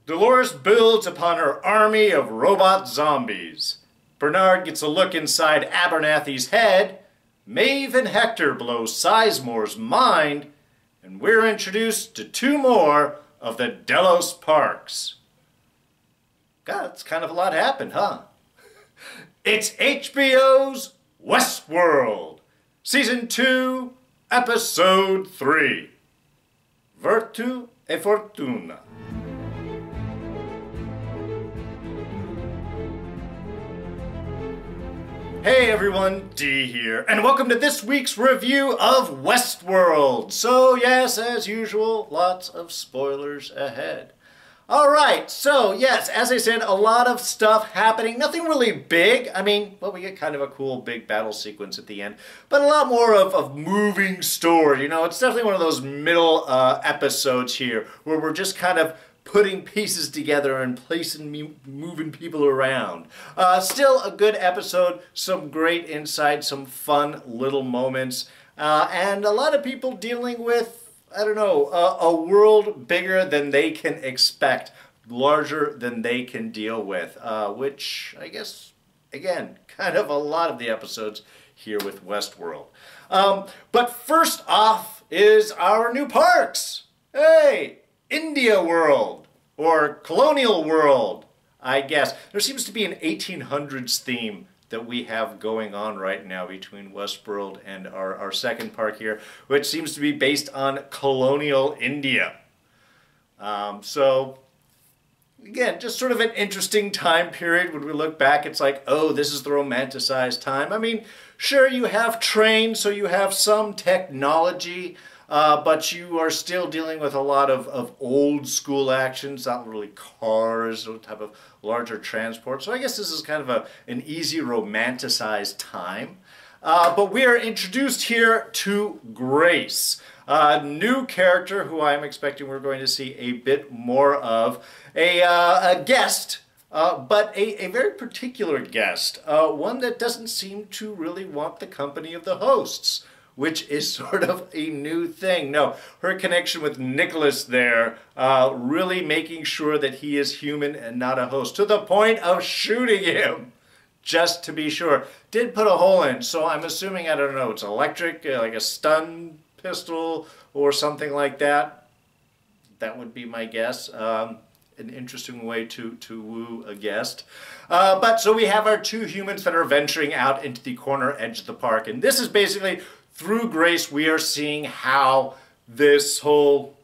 Dolores builds upon her army of robot zombies. Bernard gets a look inside Abernathy's head. Maeve and Hector blow Sizemore's mind. And we're introduced to two more of the Delos parks. God, it's kind of a lot happened, huh? It's HBO's Westworld, Season 2, Episode 3. Virtu e Fortuna. Hey everyone, D here, and welcome to this week's review of Westworld. So yes, as usual, lots of spoilers ahead. Alright, so yes, as I said, a lot of stuff happening, nothing really big. I mean, well, we get kind of a cool big battle sequence at the end, but a lot more of moving story. You know, it's definitely one of those middle episodes here, where we're just kind of putting pieces together and moving people around. Still a good episode, some great insight, some fun little moments, and a lot of people dealing with, I don't know, a world bigger than they can expect, larger than they can deal with, which I guess, again, kind of a lot of the episodes here with Westworld. But first off is our new parks. Hey! India World, or Colonial World, I guess. There seems to be an 1800s theme that we have going on right now between Westworld and our second park here, which seems to be based on colonial India. So, again, just sort of an interesting time period. When we look back, it's like, oh, this is the romanticized time. I mean, sure, you have trains, so you have some technology, but you are still dealing with a lot of old school actions, not really cars, no type of larger transport. So I guess this is kind of an easy romanticized time. But we are introduced here to Grace, a new character who I'm expecting we're going to see a bit more of. A guest, but a very particular guest, one that doesn't seem to really want the company of the hosts, which is sort of a new thing. No, her connection with Nicholas there, really making sure that he is human and not a host, to the point of shooting him, just to be sure. Did put a hole in, so I'm assuming, I don't know, it's electric, like a stun pistol or something like that. That would be my guess. An interesting way to woo a guest. But so we have our two humans that are venturing out into the corner edge of the park, and this is basically, through Grace, we are seeing how this whole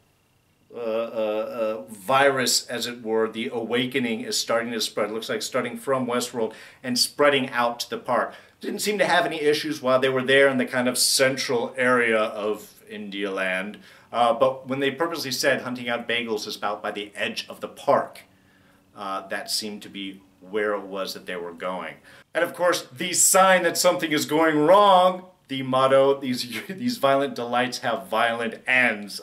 virus, as it were, the awakening, is starting to spread. It looks like starting from Westworld and spreading out to the park. Didn't seem to have any issues while they were there in the kind of central area of India land. But when they purposely said hunting out bagels is about by the edge of the park, that seemed to be where it was that they were going. And of course, the sign that something is going wrong, the motto, these violent delights have violent ends.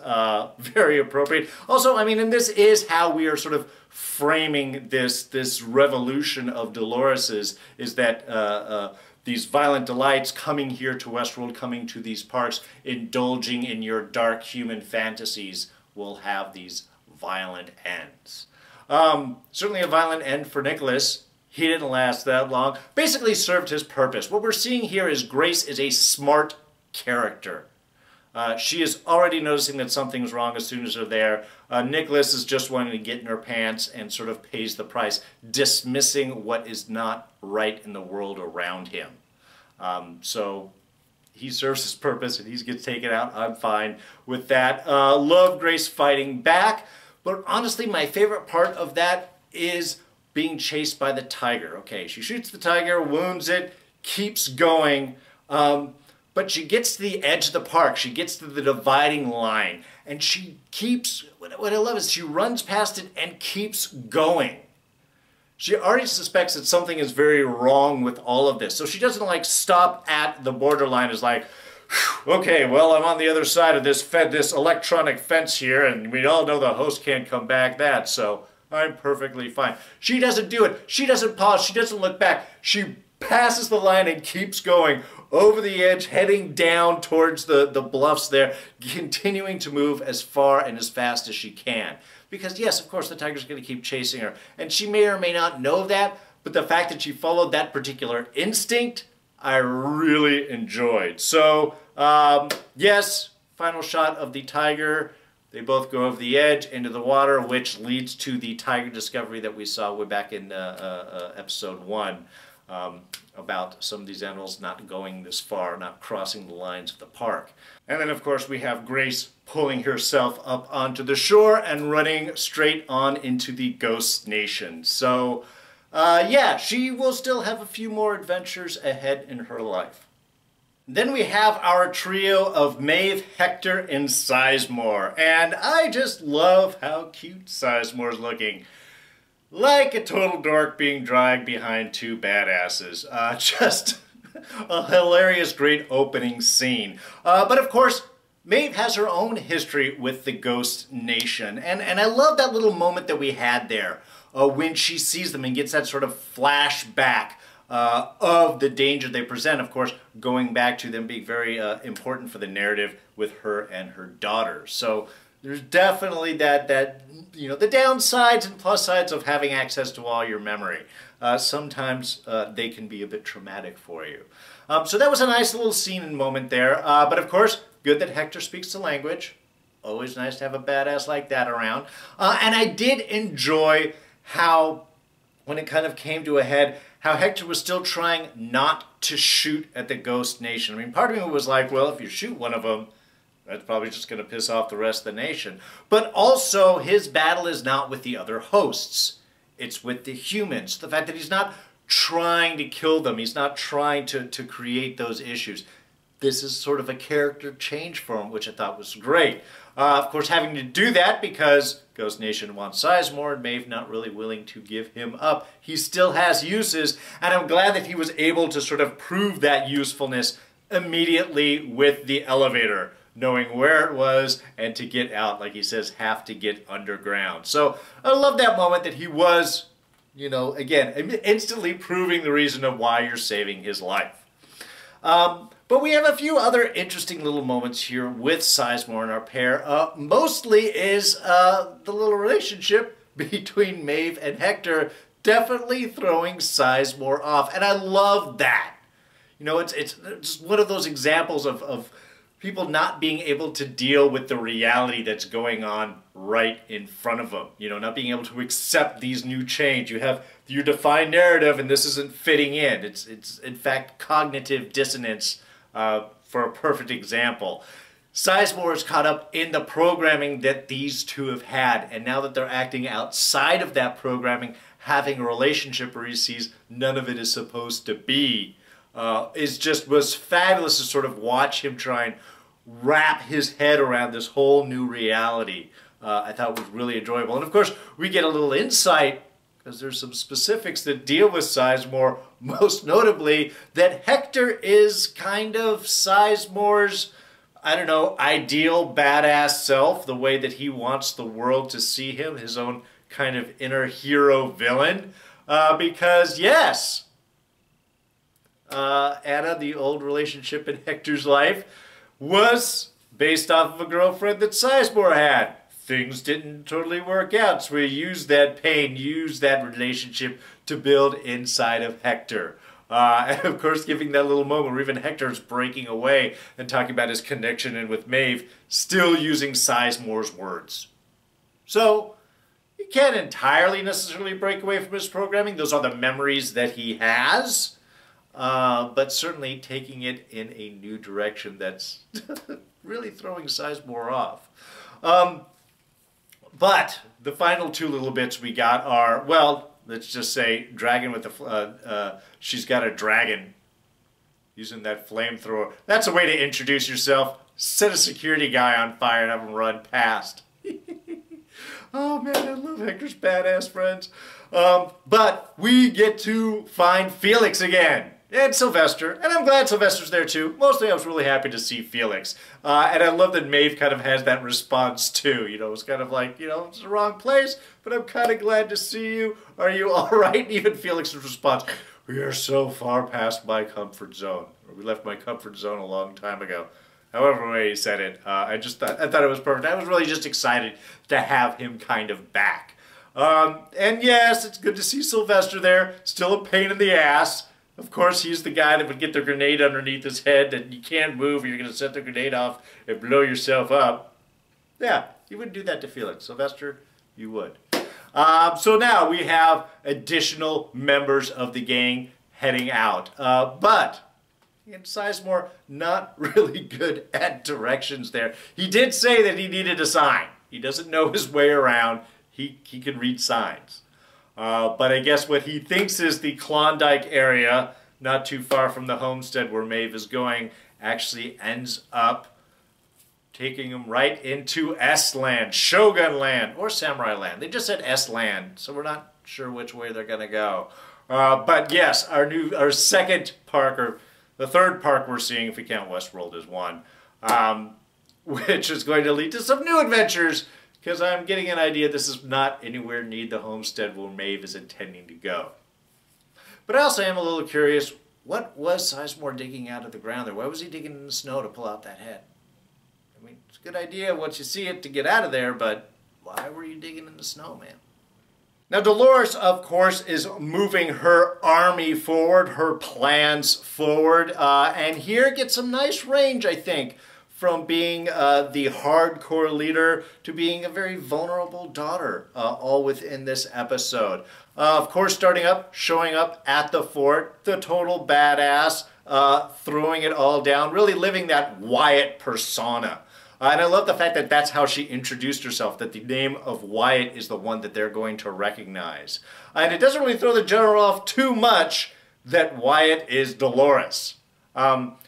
Very appropriate. Also, I mean, and this is how we are sort of framing this revolution of Dolores's, is that these violent delights coming here to Westworld, coming to these parks, indulging in your dark human fantasies, will have these violent ends. Certainly a violent end for Nicholas. He didn't last that long. Basically served his purpose. What we're seeing here is Grace is a smart character. She is already noticing that something's wrong as soon as they're there. Nicholas is just wanting to get in her pants and sort of pays the price, dismissing what is not right in the world around him. So he serves his purpose and he gets taken out. I'm fine with that. Love Grace fighting back. But honestly, my favorite part of that is being chased by the tiger. Okay, she shoots the tiger, wounds it, keeps going, but she gets to the edge of the park. She gets to the dividing line, and she keeps, what I love is she runs past it and keeps going. She already suspects that something is very wrong with all of this, so she doesn't like stop at the borderline, is like, okay, well, I'm on the other side of this electronic fence here, and we all know the host can't come back that, so I'm perfectly fine. She doesn't do it. She doesn't pause. She doesn't look back. She passes the line and keeps going over the edge, heading down towards the bluffs there, continuing to move as far and as fast as she can. Because yes, of course, the tiger's going to keep chasing her. And she may or may not know that, but the fact that she followed that particular instinct, I really enjoyed. So, yes, final shot of the tiger. They both go over the edge into the water, which leads to the tiger discovery that we saw way back in episode 1 about some of these animals not going this far, not crossing the lines of the park. And then, of course, we have Grace pulling herself up onto the shore and running straight on into the Ghost Nation. So, yeah, she will still have a few more adventures ahead in her life. Then we have our trio of Maeve, Hector, and Sizemore. And I just love how cute Sizemore's looking. Like a total dork being dragged behind two badasses. Just a hilarious, great opening scene. But of course, Maeve has her own history with the Ghost Nation. And I love that little moment that we had there when she sees them and gets that sort of flashback of the danger they present, of course, going back to them being very important for the narrative with her and her daughter. So there's definitely that you know, the downsides and plus sides of having access to all your memory. Sometimes they can be a bit traumatic for you. So that was a nice little scene and moment there. But of course, good that Hector speaks the language. Always nice to have a badass like that around. And I did enjoy how, when it kind of came to a head, how Hector was still trying not to shoot at the Ghost Nation. I mean, part of me was like, well, if you shoot one of them, that's probably just going to piss off the rest of the nation. But also, his battle is not with the other hosts. It's with the humans. The fact that he's not trying to kill them. He's not trying to create those issues. This is sort of a character change for him, which I thought was great. Of course, having to do that because Ghost Nation wants Sizemore and Maeve not really willing to give him up. He still has uses, and I'm glad that he was able to sort of prove that usefulness immediately with the elevator, knowing where it was and to get out, like he says, have to get underground. So I love that moment that he was, you know, again, instantly proving the reason of why you're saving his life. But we have a few other interesting little moments here with Sizemore and our pair. Mostly is the little relationship between Maeve and Hector definitely throwing Sizemore off. And I love that. You know, it's just one of those examples of people not being able to deal with the reality that's going on right in front of them. You know, not being able to accept these new change. You have your defined narrative and this isn't fitting in. It's in fact cognitive dissonance for a perfect example. Sizemore is caught up in the programming that these two have had, and now that they're acting outside of that programming, having a relationship where he sees none of it is supposed to be, was fabulous to sort of watch him try and wrap his head around this whole new reality. I thought it was really enjoyable. And of course, we get a little insight, because there's some specifics that deal with Sizemore, most notably that Hector is kind of Sizemore's, I don't know, ideal badass self, the way that he wants the world to see him, his own kind of inner hero villain. Because, yes, Anna, the old relationship in Hector's life, was based off of a girlfriend that Sizemore had. Things didn't totally work out, so we used that pain, used that relationship to build inside of Hector. And of course, giving that little moment where even Hector's breaking away and talking about his connection in with Maeve, still using Sizemore's words. So, he can't entirely necessarily break away from his programming. Those are the memories that he has. But certainly taking it in a new direction that's really throwing Sizemore off. But the final two little bits we got are, well, let's just say dragon with the, she's got a dragon using that flamethrower. That's a way to introduce yourself. Set a security guy on fire and have him run past. Oh man, I love Hector's badass friends. But we get to find Felix again. And Sylvester, and I'm glad Sylvester's there too. Mostly I was really happy to see Felix. And I love that Maeve kind of has that response too. You know, it's kind of like, you know, it's the wrong place, but I'm kind of glad to see you. Are you all right? Even Felix's response, we are so far past my comfort zone. We left my comfort zone a long time ago. However way he said it, I thought it was perfect. I was really just excited to have him kind of back. And yes, it's good to see Sylvester there. Still a pain in the ass. Of course, he's the guy that would get the grenade underneath his head that you can't move or you're going to set the grenade off and blow yourself up. Yeah, you wouldn't do that to Felix. Sylvester, you would. So now we have additional members of the gang heading out. But Sizemore not really good at directions there. He did say that he needed a sign. He doesn't know his way around. He can read signs. But I guess what he thinks is the Klondike area, not too far from the homestead where Maeve is going, actually ends up taking him right into S-land, Shogun land, or Samurai land. They just said S-land, so we're not sure which way they're going to go. But yes, our second park, or the third park we're seeing, if we count Westworld as one, which is going to lead to some new adventures, because I'm getting an idea this is not anywhere near the homestead where Maeve is intending to go. But I also am a little curious, what was Sizemore digging out of the ground there? Why was he digging in the snow to pull out that head? I mean, it's a good idea once you see it to get out of there, but why were you digging in the snow, man? Now, Dolores, of course, is moving her army forward, her plans forward, and here gets some nice range, I think, from being the hardcore leader to being a very vulnerable daughter, all within this episode. Of course, showing up at the fort, the total badass, throwing it all down, really living that Wyatt persona. And I love the fact that that's how she introduced herself, that the name of Wyatt is the one that they're going to recognize. And it doesn't really throw the general off too much that Wyatt is Dolores.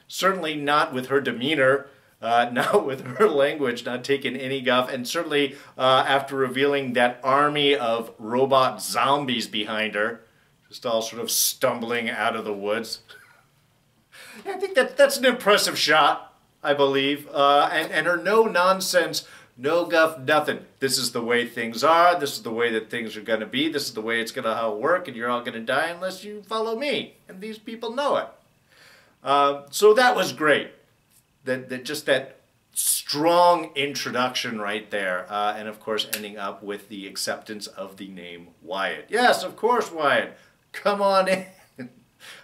Certainly not with her demeanor, not with her language, not taking any guff, and certainly after revealing that army of robot zombies behind her, just all sort of stumbling out of the woods. I think that's an impressive shot. I believe, and her no-nonsense, no guff, nothing. This is the way things are, this is the way that things are going to be, this is the way it's going to work, and you're all going to die unless you follow me. And these people know it. So that was great. Just that strong introduction right there. And of course, ending up with the acceptance of the name Wyatt. Yes, of course, Wyatt. Come on in. I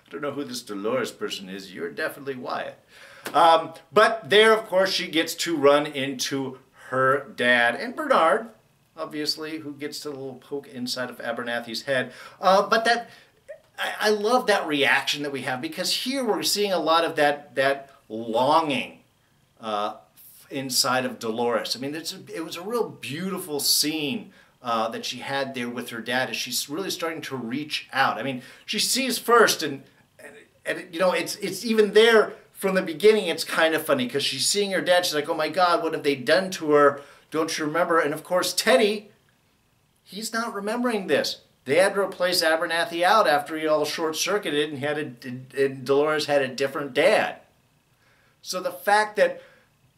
don't know who this Delores person is. You're definitely Wyatt. But there, of course, she gets to run into her dad and Bernard, obviously, who gets to a little poke inside of Abernathy's head. But I love that reaction that we have, because here we're seeing a lot of that longing inside of Dolores. I mean, it was a real beautiful scene that she had there with her dad as she's really starting to reach out. I mean, she sees first, and you know, it's even there. From the beginning, it's kind of funny because she's seeing her dad. She's like, oh my God, what have they done to her? Don't you remember? And of course, Teddy, he's not remembering this. They had to replace Abernathy out after he all short-circuited and Dolores had a different dad. So the fact that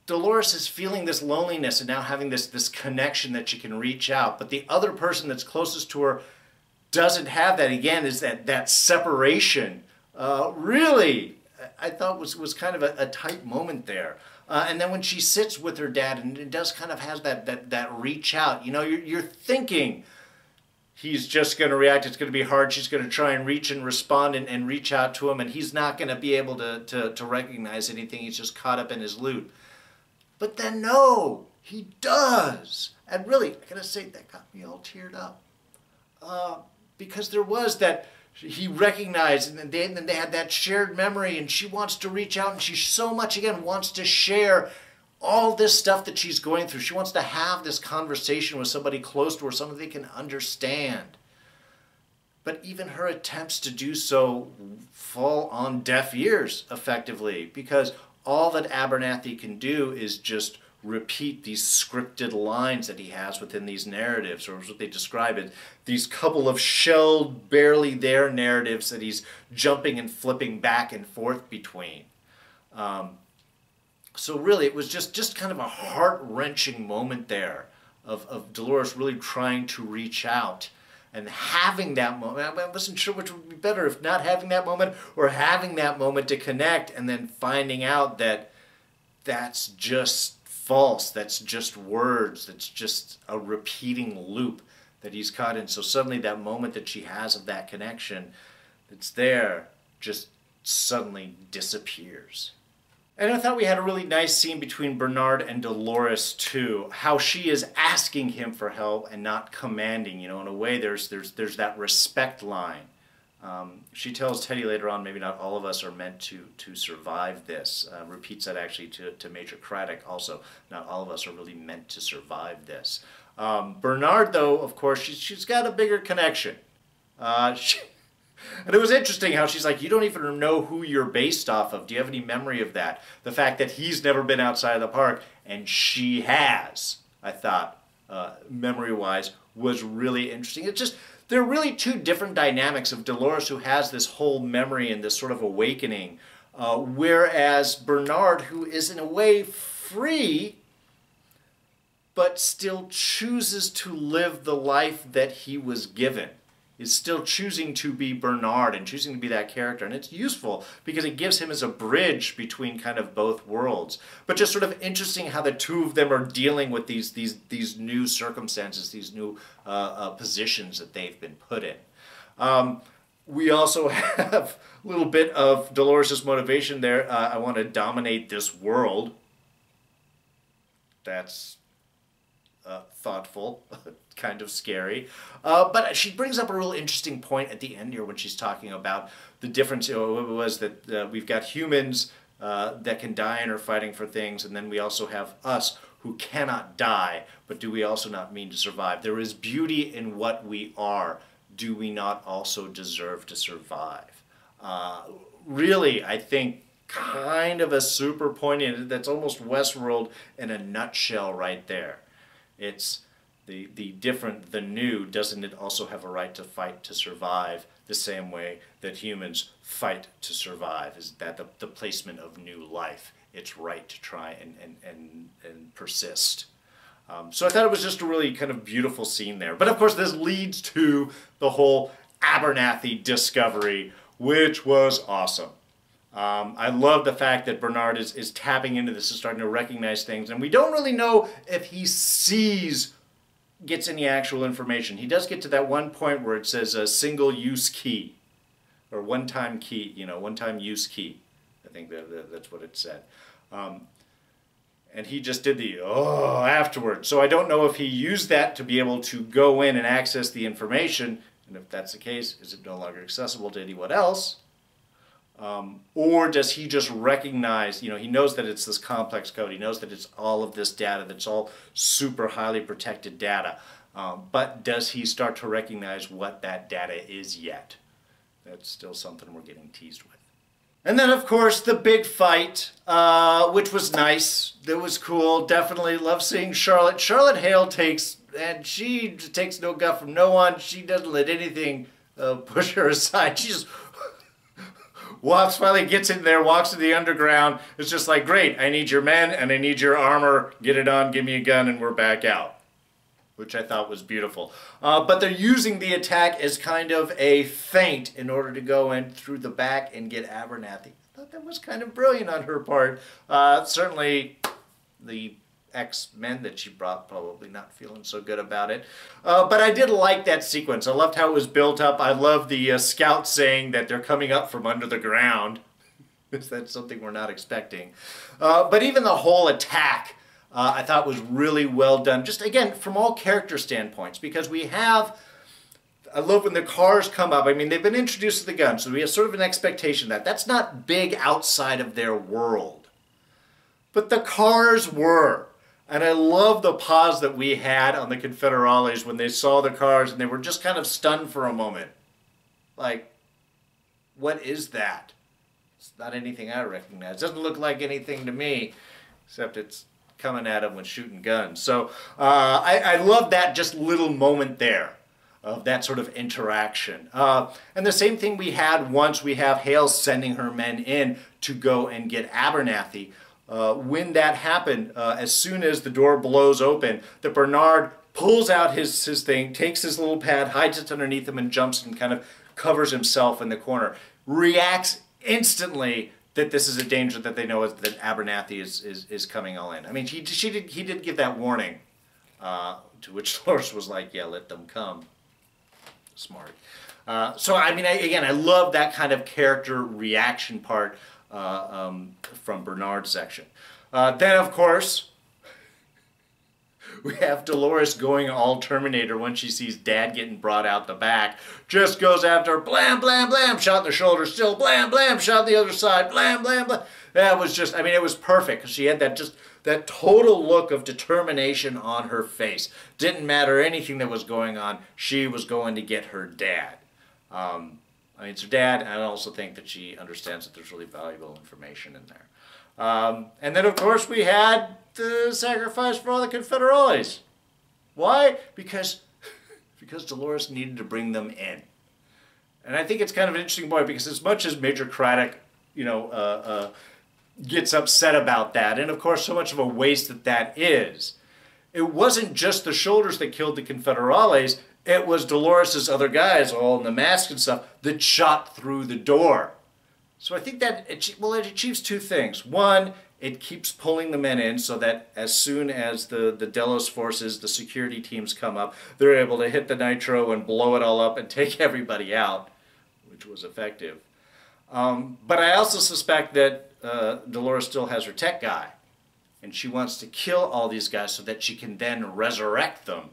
Dolores is feeling this loneliness and now having this connection that she can reach out, but the other person that's closest to her doesn't have that, again, is that separation. Really, I thought was kind of a tight moment there. And then when she sits with her dad, and it does kind of have that reach out, you know, you're thinking he's just going to react, it's going to be hard, she's going to try and reach and respond and reach out to him, and he's not going to be able to recognize anything, he's just caught up in his loot. But then no, he does. And really, I gotta say, that got me all teared up. Because there was that, he recognized, and then they had that shared memory, and she wants to reach out, and she so much, again, wants to share all this stuff that she's going through. She wants to have this conversation with somebody close to her, somebody they can understand. But even her attempts to do so fall on deaf ears, effectively, because all that Abernathy can do is just repeat these scripted lines that he has within these narratives, or what they describe it, these couple of shelled, barely there narratives that he's jumping and flipping back and forth between. So really, it was just kind of a heart-wrenching moment there of Dolores really trying to reach out. And having that moment, I wasn't sure which would be better, if not having that moment or having that moment to connect, and then finding out that that's just false, that's just words, that's just a repeating loop that he's caught in. So suddenly that moment that she has of that connection that's there just suddenly disappears. And I thought we had a really nice scene between Bernard and Dolores too. How she is asking him for help and not commanding. You know, in a way, there's that respect line. She tells Teddy later on, maybe not all of us are meant to survive this. Repeats that actually to Major Craddock also. Not all of us are really meant to survive this. Bernard, though, of course, she's got a bigger connection. And it was interesting how she's like, you don't even know who you're based off of. Do you have any memory of that? The fact that he's never been outside of the park and she has, I thought, memory-wise, was really interesting. It's just, there are really two different dynamics of Dolores, who has this whole memory and this sort of awakening, whereas Bernard, who is in a way free, but still chooses to live the life that he was given, is still choosing to be Bernard and choosing to be that character. And it's useful because it gives him as a bridge between kind of both worlds. But just sort of interesting how the two of them are dealing with these new circumstances, these new positions that they've been put in. We also have a little bit of Dolores' motivation there. I want to dominate this world. That's thoughtful, kind of scary. But she brings up a real interesting point at the end here when she's talking about the difference. It was that we've got humans that can die and are fighting for things, and then we also have us who cannot die, but do we also not mean to survive? There is beauty in what we are. Do we not also deserve to survive? Really, I think kind of a super poignant, that's almost Westworld in a nutshell right there. It's the different, the new, doesn't it also have a right to fight to survive the same way that humans fight to survive? Is that the placement of new life, its right to try and persist. So I thought it was just a really kind of beautiful scene there. But of course this leads to the whole Abernathy discovery, which was awesome. I love the fact that Bernard is tapping into this and starting to recognize things, and we don't really know if he gets any actual information. He does get to that one point where it says a single-use key, or one-time key, you know, one-time use key. I think that's what it said. And he just did the afterwards. So I don't know if he used that to be able to go in and access the information, and if that's the case, is it no longer accessible to anyone else? Or does he just recognize, you know, he knows that it's this complex code, he knows that it's all of this data, that's all super highly protected data, but does he start to recognize what that data is yet? That's still something we're getting teased with. And then, of course, the big fight, which was nice, that was cool, definitely love seeing Charlotte. Charlotte Hale she takes no guff from no one, she doesn't let anything push her aside, she just finally gets in there, walks to the underground. It's just like, great, I need your men and I need your armor. Get it on, give me a gun, and we're back out. Which I thought was beautiful. But they're using the attack as kind of a feint in order to go in through the back and get Abernathy. I thought that was kind of brilliant on her part. Certainly the X-Men that she brought probably not feeling so good about it. But I did like that sequence. I loved how it was built up. I love the scouts saying that they're coming up from under the ground. That's something we're not expecting. But even the whole attack I thought was really well done. Just again, from all character standpoints, because we have, I love when the cars come up. I mean, they've been introduced to the gun, so we have sort of an expectation that that's not big outside of their world. But the cars were. And I love the pause that we had on the Confederales when they saw the cars and they were just kind of stunned for a moment. Like, what is that? It's not anything I recognize. It doesn't look like anything to me, except it's coming at them with shooting guns. So I love that just little moment there of that sort of interaction. And the same thing we had once we have Hale sending her men in to go and get Abernathy. When that happened, as soon as the door blows open, that Bernard pulls out his thing, takes his little pad, hides it underneath him, and jumps and kind of covers himself in the corner. Reacts instantly that this is a danger that they know is that Abernathy is coming all in. I mean, he did give that warning, to which Dolores was like, yeah, let them come. Smart. So, I mean, again, I love that kind of character reaction part from Bernard's section. Then, of course, we have Dolores going all Terminator when she sees Dad getting brought out the back. Just goes after, blam, blam, blam, shot in the shoulder, still, blam, blam, shot the other side, blam, blam, blam. That was just, I mean, it was perfect, because she had that total look of determination on her face. Didn't matter anything that was going on, she was going to get her dad. I mean, it's her dad, and I also think that she understands that there's really valuable information in there. And then, of course, we had the sacrifice for all the Confederales. Why? Because Dolores needed to bring them in. And I think it's kind of an interesting point, because as much as Major Craddock, gets upset about that, and of course so much of a waste that is, it wasn't just the shoulders that killed the Confederales, it was Dolores' other guys, all in the mask and stuff, that shot through the door. So I think that it achieves two things. One, it keeps pulling the men in so that as soon as the Delos forces, the security teams come up, they're able to hit the nitro and blow it all up and take everybody out, which was effective. But I also suspect that Dolores still has her tech guy, and she wants to kill all these guys so that she can then resurrect them,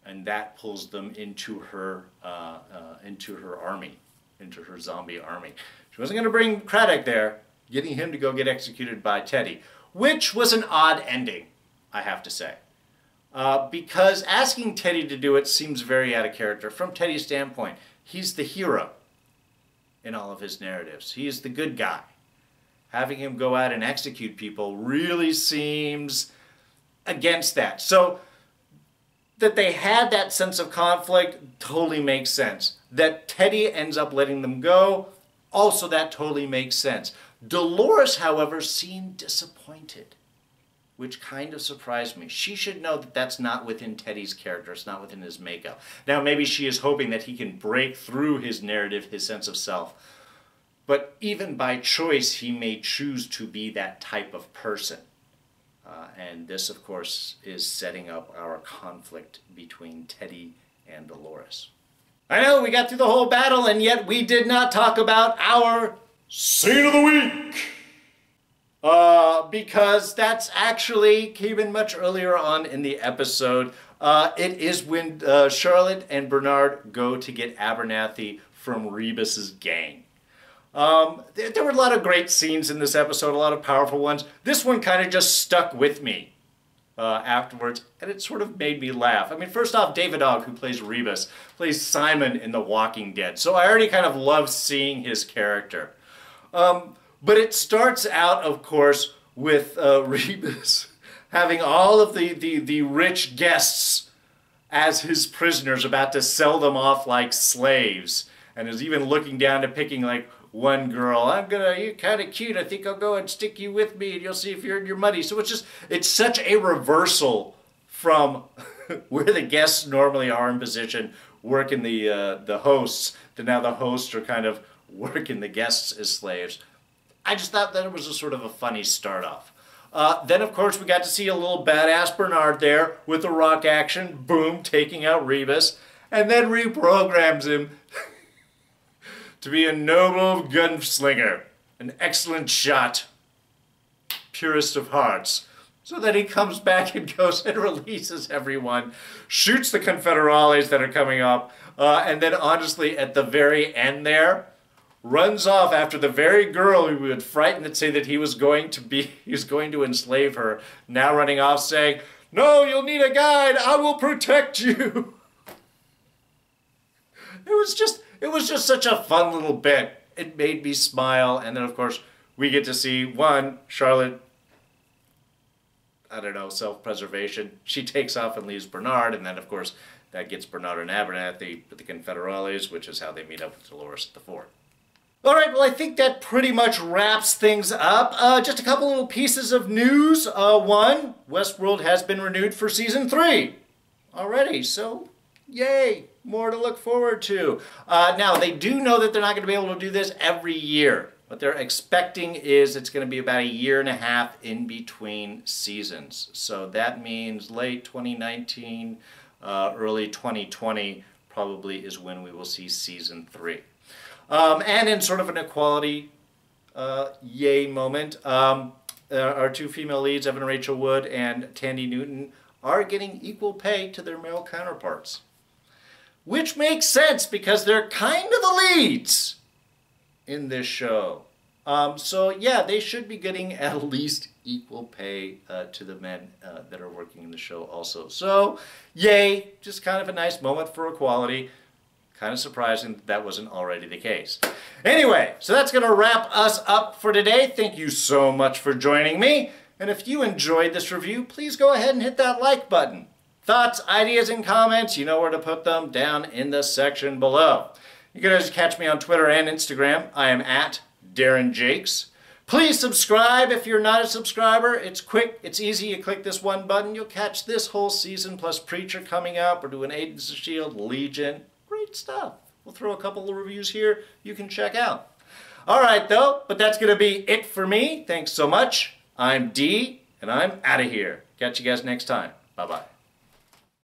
and that pulls them into her army, into her zombie army. She wasn't going to bring Craddock there, getting him to go get executed by Teddy, which was an odd ending, I have to say. Because asking Teddy to do it seems very out of character. From Teddy's standpoint, he's the hero in all of his narratives. He is the good guy. Having him go out and execute people really seems against that. So that they had that sense of conflict totally makes sense. That Teddy ends up letting them go, also that totally makes sense. Dolores, however, seemed disappointed, which kind of surprised me. She should know that that's not within Teddy's character. It's not within his makeup. Now, maybe she is hoping that he can break through his narrative, his sense of self. But even by choice, he may choose to be that type of person. And this, of course, is setting up our conflict between Teddy and Dolores. I know, we got through the whole battle, and yet we did not talk about our Scene of the Week! Because that's actually came in much earlier on in the episode. It is when Charlotte and Bernard go to get Abernathy from Rebus's gang. There were a lot of great scenes in this episode, a lot of powerful ones. This one kind of just stuck with me afterwards, and it sort of made me laugh. I mean, first off, David Ogg, who plays Rebus, plays Simon in The Walking Dead, so I already kind of love seeing his character. But it starts out, of course, with Rebus having all of the rich guests as his prisoners, about to sell them off like slaves, and is even looking down to picking like one girl. You're kind of cute, I think I'll go and stick you with me and you'll see if you earn your money. So it's such a reversal from where the guests normally are in position, working the hosts, to now the hosts are kind of working the guests as slaves. I just thought that it was a sort of a funny start off. Then, of course, we got to see a little badass Bernard there with the rock action, boom, taking out Rebus, and then reprograms him to be a noble gunslinger, an excellent shot, purest of hearts, so that he comes back and goes and releases everyone, shoots the Confederales that are coming up, and then honestly, at the very end there, runs off after the very girl who had frightened and say that he was going to enslave her, now running off saying, "No, you'll need a guide, I will protect you." It was just such a fun little bit. It made me smile, and then of course we get to see Charlotte, I don't know, self-preservation. She takes off and leaves Bernard, and then of course that gets Bernard and Abernathy with the Confederales, which is how they meet up with Dolores at the fort. Alright, well I think that pretty much wraps things up. Just a couple little pieces of news. One, Westworld has been renewed for Season 3. already. So, yay, more to look forward to. Now, they do know that they're not going to be able to do this every year. What they're expecting is it's going to be about a year and a half in between seasons. So that means late 2019, early 2020 probably is when we will see season 3. And in sort of an equality yay moment, our 2 female leads, Evan Rachel Wood and Tandy Newton, are getting equal pay to their male counterparts. Which makes sense because they're kind of the leads in this show. So yeah, they should be getting at least equal pay to the men that are working in the show also. So yay, just kind of a nice moment for equality. Kind of surprising that that wasn't already the case. Anyway, so that's going to wrap us up for today. Thank you so much for joining me. And if you enjoyed this review, please go ahead and hit that like button. Thoughts, ideas, and comments, you know where to put them down in the section below. You can always catch me on Twitter and Instagram. I am at Darren Jakes. Please subscribe if you're not a subscriber. It's quick, it's easy. You click this one button, you'll catch this whole season plus Preacher coming up. We're doing Agents of S.H.I.E.L.D., Legion. Great stuff. We'll throw a couple of reviews here you can check out. All right, though, but that's going to be it for me. Thanks so much. I'm D, and I'm out of here. Catch you guys next time. Bye-bye.